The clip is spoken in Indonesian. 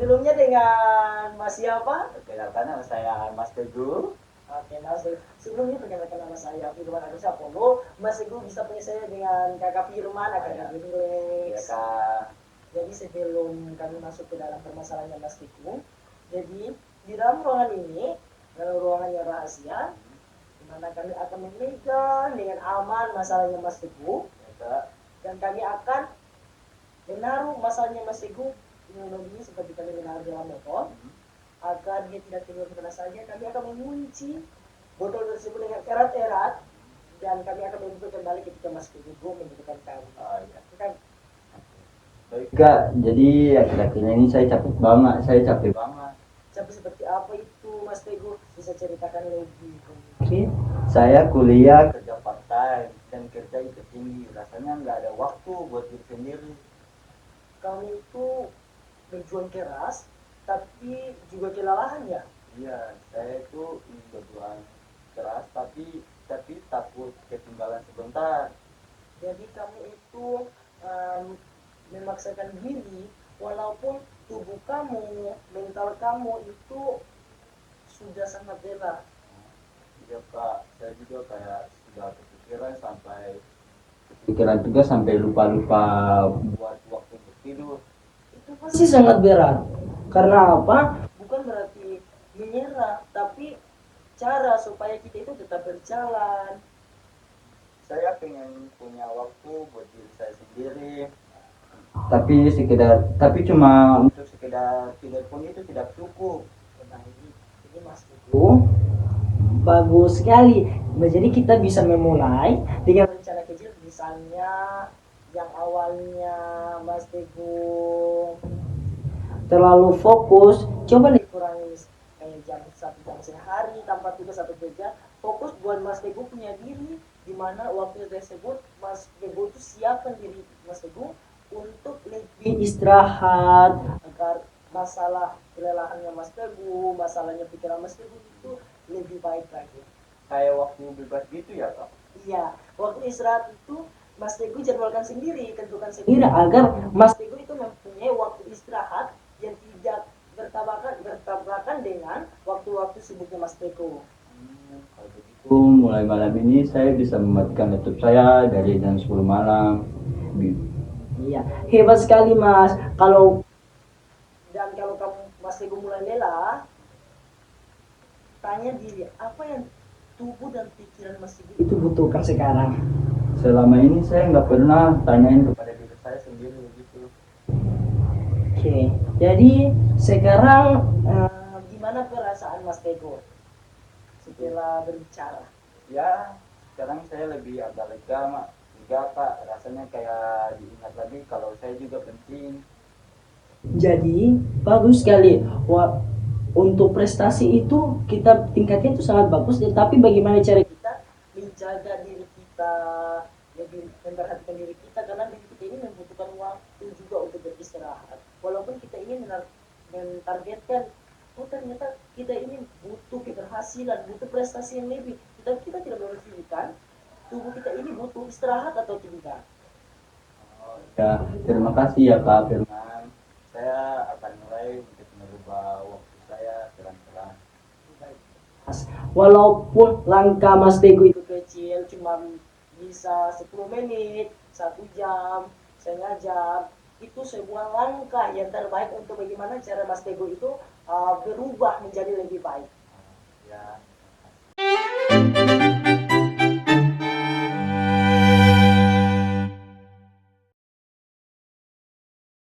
Sebelumnya dengan Mas siapa? Perkenalkan nama saya Mas Teguh. Oke Mas, sebelumnya perkenalkan nama saya Firman Agus Apollo. Mas Teguh bisa punya saya dengan Kakak Firman, akan Ya. lebih Ya relax. Kak. Jadi sebelum kami masuk ke dalam permasalahannya Mas Teguh, jadi di dalam ruangan ini, dalam ruangan yang rahasia, di mana kami akan memegang dengan aman masalahnya Mas Teguh, Ya Kak. dan kami akan menaruh masalahnya Mas Teguh teknologi seperti kami menaruh dalam botol, agar dia tidak keluar kemana saja. Kami akan mengunci botol tersebut dengan erat-erat, dan kami akan membuka kembali ketika Mas Teguh membutuhkan kami. Oh iya. Kan? Baik Kak, jadi akhir-akhir ini saya capek banget. Tapi seperti apa itu Mas Teguh? Bisa ceritakan lebih? Oke. Saya kuliah kerja part time dan kerja itu tinggi, rasanya nggak ada waktu buat diri sendiri. Kami itu berjuang keras, tapi juga kelelahan ya. Iya, saya itu berjuang keras tapi takut ketinggalan sebentar. Jadi kami itu um, memaksakan diri, walaupun tubuh kamu, mental kamu itu sudah sangat lelah. Iya Kak, saya juga kayak sudah kepikiran juga sampai lupa-lupa buat waktu untuk tidur. Itu pasti sangat berat. Karena apa? Bukan berarti menyerah, tapi cara supaya kita itu tetap berjalan. Saya pengen punya waktu buat diri saya sendiri. Tapi cuma untuk sekedar tidur pun itu tidak cukup. Nah, ini Mas Teguh, bagus sekali. Nah, jadi kita bisa memulai dengan rencana kecil, misalnya yang awalnya Mas Teguh terlalu fokus, coba deh kurangi kayak jam 1 jam sehari tanpa tidur 1 jam. Fokus buat Mas Teguh punya diri, di mana waktu tersebut Mas Teguh itu siapkan diri Mas Teguh untuk lebih istirahat, agar masalah kelelahannya Mas Teguh, masalahnya pikiran Mas Teguh itu lebih baik lagi. Kayak waktu bebas gitu ya Kak. Iya, waktu istirahat itu Mas Teguh jadwalkan sendiri, tentukan sendiri agar Mas Teguh itu mempunyai waktu istirahat yang tidak bertabrakan dengan waktu-waktu sibuknya Mas Teguh. Kalau begitu mulai malam ini saya bisa mematikan laptop saya dari jam 10 malam. Iya, hebat sekali Mas. Kalau kamu Mas Teguh mulai lelah, tanya diri apa yang tubuh dan pikiran Mas Teguh itu butuhkan sekarang. Selama ini saya nggak pernah tanyain kepada diri saya sendiri begitu. Oke, jadi sekarang gimana perasaan Mas Teguh setelah berbicara? Ya, sekarang saya lebih agak lega Kak. Rasanya kayak diingat lagi kalau saya juga penting. Jadi bagus sekali. Untuk prestasi itu kita tingkatnya itu sangat bagus, tapi bagaimana cara kita menjaga diri kita, lebih memperhatikan diri kita, karena diri kita ini membutuhkan waktu juga untuk beristirahat. Walaupun kita ingin mentargetkan, oh ternyata kita ini butuh keberhasilan, butuh prestasi yang lebih, tapi kita tidak memikirkan tubuh kita ini butuh istirahat atau tidak. Oh, ya, terima kasih ya Kak Firman. Saya akan mulai untuk merubah waktu saya pelan-pelan. Walaupun langkah Mas Teguh itu kecil, cuma bisa 10 menit, 1 jam, setengah jam, itu sebuah langkah yang terbaik untuk bagaimana cara Mas Teguh itu berubah menjadi lebih baik. Ya.